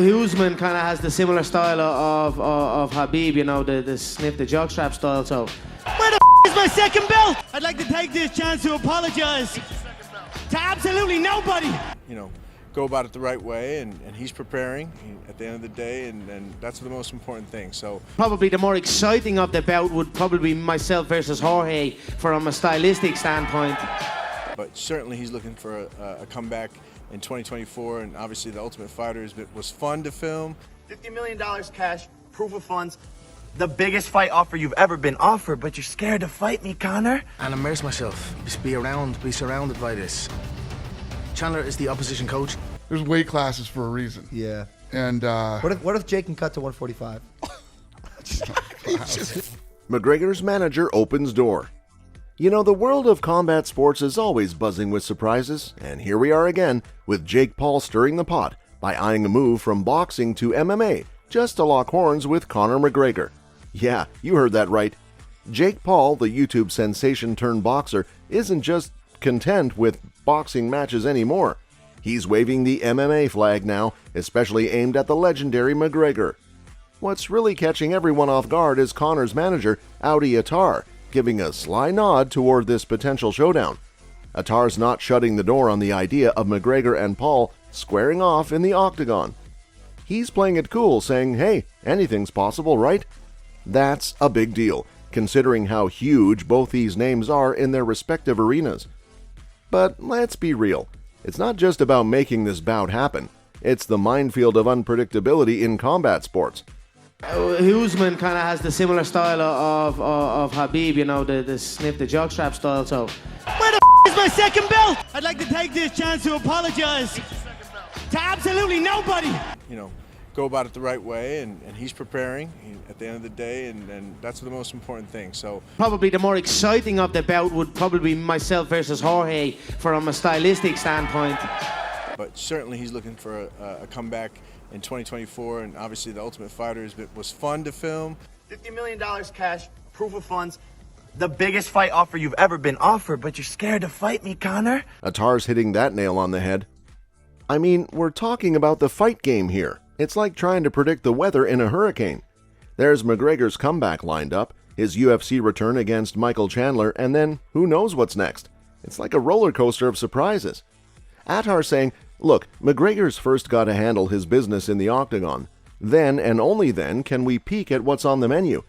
Usman kind of has the similar style of Habib, you know, the sniff the jockstrap style. So, where the is my second belt? I'd like to take this chance to apologize to absolutely nobody. You know, go about it the right way, and he's preparing at the end of the day, and that's the most important thing. So probably the more exciting of the bout would probably be myself versus Jorge from a stylistic standpoint. But certainly he's looking for a comeback in 2024, and obviously the Ultimate Fighter was fun to film. $50 million cash, proof of funds, the biggest fight offer you've ever been offered, but you're scared to fight me, Conor? And immerse myself, just be surrounded by this. Chandler is the opposition coach. There's weight classes for a reason. Yeah. And what if Jake can cut to 145? McGregor's manager opens door. You know, the world of combat sports is always buzzing with surprises, and here we are again with Jake Paul stirring the pot by eyeing a move from boxing to MMA just to lock horns with Conor McGregor. Yeah, you heard that right. Jake Paul, the YouTube sensation turned boxer, isn't just content with boxing matches anymore. He's waving the MMA flag now, especially aimed at the legendary McGregor. What's really catching everyone off guard is Conor's manager, Audi Attar, giving a sly nod toward this potential showdown. Attar's not shutting the door on the idea of McGregor and Paul squaring off in the octagon. He's playing it cool, saying, hey, anything's possible, right? That's a big deal, considering how huge both these names are in their respective arenas. But let's be real, it's not just about making this bout happen, it's the minefield of unpredictability in combat sports. Usman kind of has the similar style of Habib, you know, the sniff the jockstrap style. So, where the is my second belt? I'd like to take this chance to apologize to absolutely nobody. You know, go about it the right way, and he's preparing at the end of the day, and that's the most important thing. So probably the more exciting of the bout would probably be myself versus Jorge from a stylistic standpoint. But certainly he's looking for a comeback in 2024, and obviously the Ultimate Fighter was fun to film. $50 million cash, proof of funds, the biggest fight offer you've ever been offered, but you're scared to fight me, Conor? Attar's hitting that nail on the head. I mean, we're talking about the fight game here. It's like trying to predict the weather in a hurricane. There's McGregor's comeback lined up, his UFC return against Michael Chandler, and then who knows what's next. It's like a roller coaster of surprises. Attar saying, look, McGregor's first got to handle his business in the octagon. Then and only then can we peek at what's on the menu.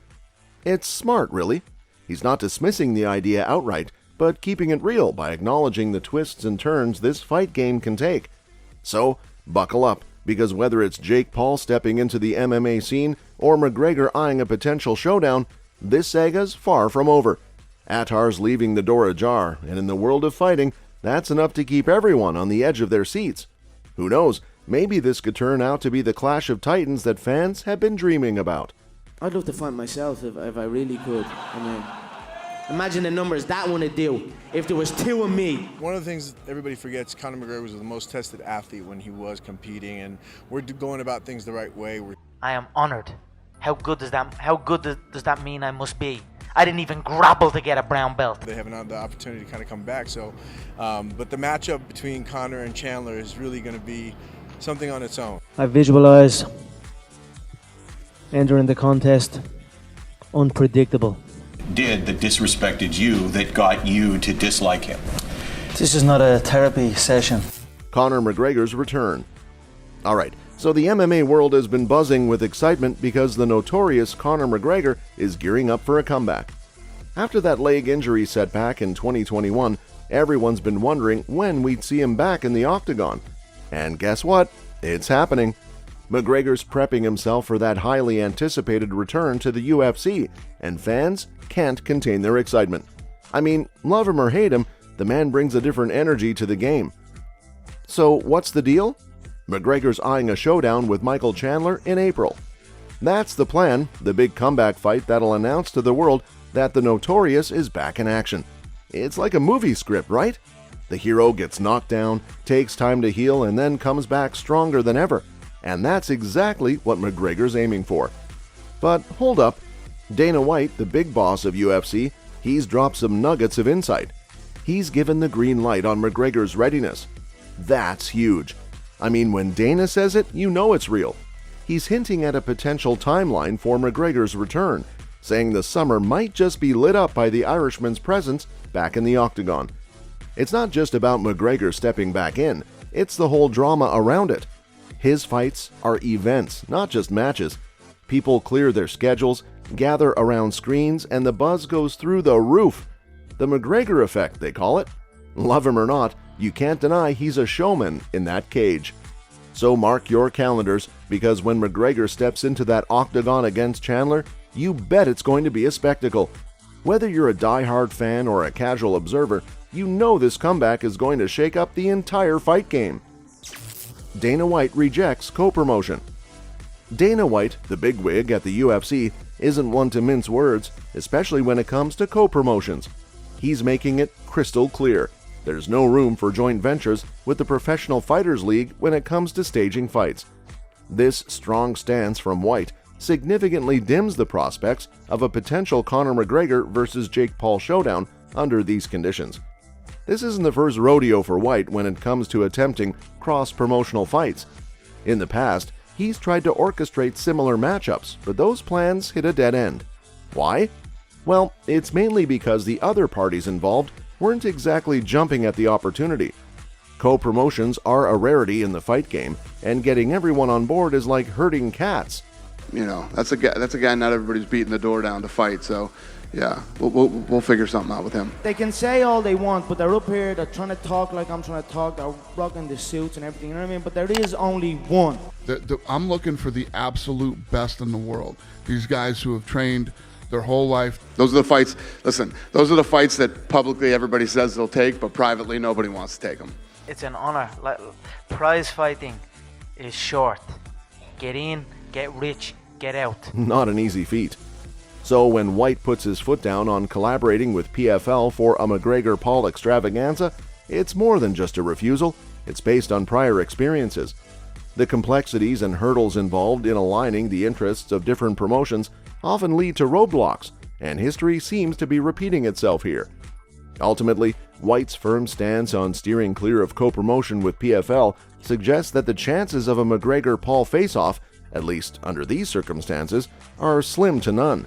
It's smart, really. He's not dismissing the idea outright, but keeping it real by acknowledging the twists and turns this fight game can take. So, buckle up, because whether it's Jake Paul stepping into the MMA scene or McGregor eyeing a potential showdown, this saga's far from over. Attar's leaving the door ajar, and in the world of fighting, that's enough to keep everyone on the edge of their seats. Who knows, maybe this could turn out to be the clash of titans that fans have been dreaming about. I'd love to fight myself if I really could. I mean, imagine the numbers that would do if there was two of me. One of the things everybody forgets, Conor McGregor was the most tested athlete when he was competing, and we're going about things the right way. I am honored. How good does that mean I must be? I didn't even grapple to get a brown belt. They haven't had the opportunity to kind of come back, so but the matchup between Conor and Chandler is really going to be something on its own. I visualize entering the contest unpredictable. Did that disrespected you that got you to dislike him? This is not a therapy session. Conor McGregor's return. Alright, so the MMA world has been buzzing with excitement because the notorious Conor McGregor is gearing up for a comeback. After that leg injury setback in 2021, everyone's been wondering when we'd see him back in the octagon. And guess what? It's happening. McGregor's prepping himself for that highly anticipated return to the UFC, and fans can't contain their excitement. I mean, love him or hate him, the man brings a different energy to the game. So what's the deal? McGregor's eyeing a showdown with Michael Chandler in April. That's the plan, the big comeback fight that'll announce to the world that the Notorious is back in action. It's like a movie script, right? The hero gets knocked down, takes time to heal, and then comes back stronger than ever. And that's exactly what McGregor's aiming for. But hold up. Dana White, the big boss of UFC, he's dropped some nuggets of insight. He's given the green light on McGregor's readiness. That's huge. I mean, when Dana says it, you know it's real. He's hinting at a potential timeline for McGregor's return, saying the summer might just be lit up by the Irishman's presence back in the octagon. It's not just about McGregor stepping back in, it's the whole drama around it. His fights are events, not just matches. People clear their schedules, gather around screens, and the buzz goes through the roof. The McGregor effect, they call it. Love him or not, you can't deny he's a showman in that cage. So mark your calendars, because when McGregor steps into that octagon against Chandler, you bet it's going to be a spectacle. Whether you're a die-hard fan or a casual observer, you know this comeback is going to shake up the entire fight game. Dana White rejects co-promotion. Dana White, the bigwig at the UFC, isn't one to mince words, especially when it comes to co-promotions. He's making it crystal clear. There's no room for joint ventures with the Professional Fighters League when it comes to staging fights. This strong stance from White significantly dims the prospects of a potential Conor McGregor versus Jake Paul showdown under these conditions. This isn't the first rodeo for White when it comes to attempting cross-promotional fights. In the past, he's tried to orchestrate similar matchups, but those plans hit a dead end. Why? Well, it's mainly because the other parties involved weren't exactly jumping at the opportunity. Co-promotions are a rarity in the fight game, and getting everyone on board is like herding cats. You know, that's a guy not everybody's beating the door down to fight. So, yeah, we'll figure something out with him. They can say all they want, but they're up here, they're trying to talk like I'm trying to talk, they're rocking the suits and everything, you know what I mean? But there is only one. I'm looking for the absolute best in the world. These guys who have trained their whole life. Those are the fights, listen, those are the fights that publicly everybody says they'll take, but privately nobody wants to take them. It's an honor. Like, prize fighting is short. Get in, get rich, get out. Not an easy feat. So when White puts his foot down on collaborating with PFL for a McGregor-Paul extravaganza, it's more than just a refusal, it's based on prior experiences. The complexities and hurdles involved in aligning the interests of different promotions often lead to roadblocks, and history seems to be repeating itself here. Ultimately, White's firm stance on steering clear of co-promotion with PFL suggests that the chances of a McGregor-Paul face-off, at least under these circumstances, are slim to none.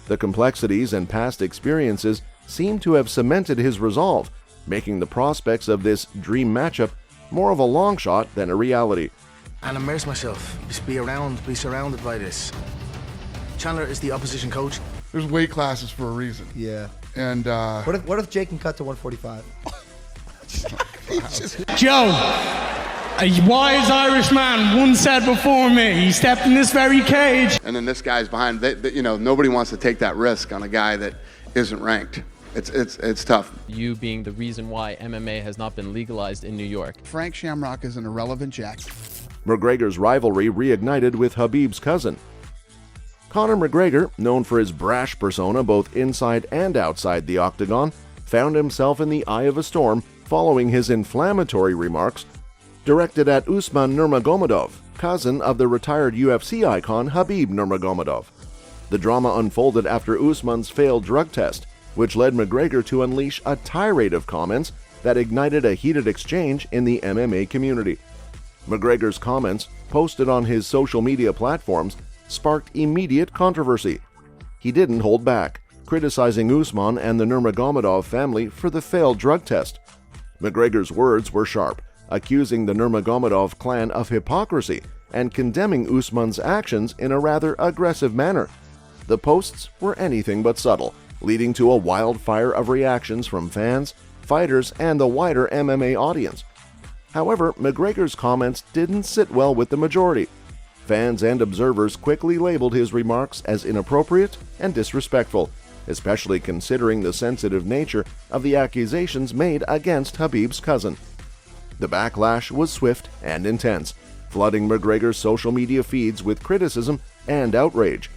The complexities and past experiences seem to have cemented his resolve, making the prospects of this dream matchup more of a long shot than a reality. And immerse myself, just be surrounded by this. Chandler is the opposition coach. There's weight classes for a reason. Yeah. And What if Jake can cut to 145? Joe, a wise Irishman once said before me, he stepped in this very cage. and then this guy's behind. You know, nobody wants to take that risk on a guy that isn't ranked. It's tough. You being the reason why MMA has not been legalized in New York. Frank Shamrock is an irrelevant jack. McGregor's rivalry reignited with Khabib's cousin. Conor McGregor, known for his brash persona both inside and outside the octagon, found himself in the eye of a storm following his inflammatory remarks directed at Usman Nurmagomedov, cousin of the retired UFC icon Khabib Nurmagomedov. The drama unfolded after Usman's failed drug test, which led McGregor to unleash a tirade of comments that ignited a heated exchange in the MMA community. McGregor's comments, posted on his social media platforms, sparked immediate controversy. He didn't hold back, criticizing Usman and the Nurmagomedov family for the failed drug test. McGregor's words were sharp, accusing the Nurmagomedov clan of hypocrisy and condemning Usman's actions in a rather aggressive manner. The posts were anything but subtle, leading to a wildfire of reactions from fans, fighters, and the wider MMA audience. However, McGregor's comments didn't sit well with the majority. Fans and observers quickly labeled his remarks as inappropriate and disrespectful, especially considering the sensitive nature of the accusations made against Khabib's cousin. The backlash was swift and intense, flooding McGregor's social media feeds with criticism and outrage.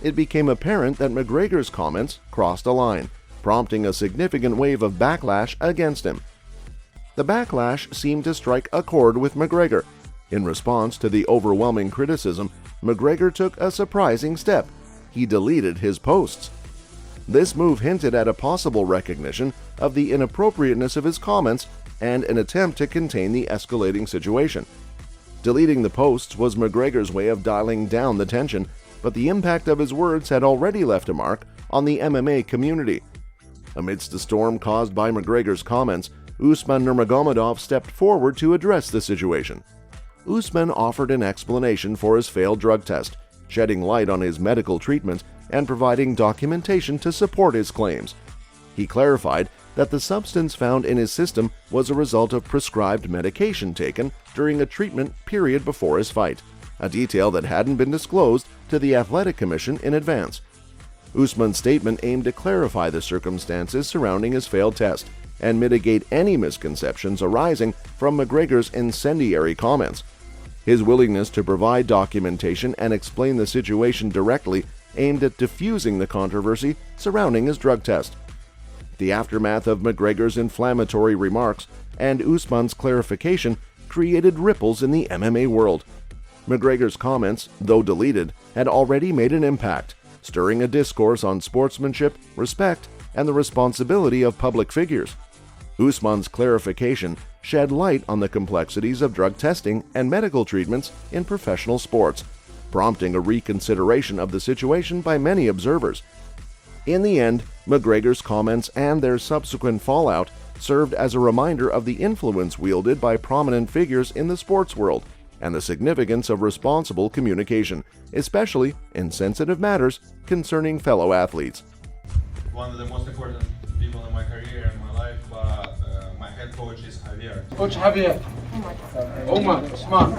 It became apparent that McGregor's comments crossed a line, prompting a significant wave of backlash against him. The backlash seemed to strike a chord with McGregor. In response to the overwhelming criticism, McGregor took a surprising step. He deleted his posts. This move hinted at a possible recognition of the inappropriateness of his comments and an attempt to contain the escalating situation. Deleting the posts was McGregor's way of dialing down the tension, but the impact of his words had already left a mark on the MMA community. Amidst the storm caused by McGregor's comments, Usman Nurmagomedov stepped forward to address the situation. Usman offered an explanation for his failed drug test, shedding light on his medical treatment and providing documentation to support his claims. He clarified that the substance found in his system was a result of prescribed medication taken during a treatment period before his fight, a detail that hadn't been disclosed to the Athletic Commission in advance. Usman's statement aimed to clarify the circumstances surrounding his failed test and mitigate any misconceptions arising from McGregor's incendiary comments. His willingness to provide documentation and explain the situation directly aimed at diffusing the controversy surrounding his drug test. The aftermath of McGregor's inflammatory remarks and Usman's clarification created ripples in the MMA world. McGregor's comments, though deleted, had already made an impact, stirring a discourse on sportsmanship, respect, and the responsibility of public figures. Usman's clarification shed light on the complexities of drug testing and medical treatments in professional sports, prompting a reconsideration of the situation by many observers. In the end, McGregor's comments and their subsequent fallout served as a reminder of the influence wielded by prominent figures in the sports world and the significance of responsible communication, especially in sensitive matters concerning fellow athletes. One of the most important people in my career and my life, but my head coach is Javier. Coach Javier. Omar, Usman.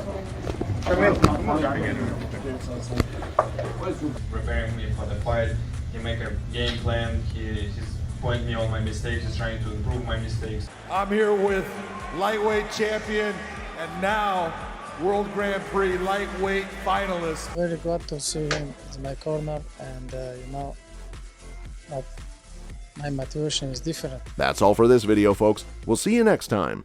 Preparing me for the fight. He make a game plan. He's pointing me on my mistakes. He's trying to improve my mistakes. I'm here with lightweight champion and now World Grand Prix lightweight finalist. Very glad to see him in my corner, and my motivation is different. That's all for this video, folks. We'll see you next time.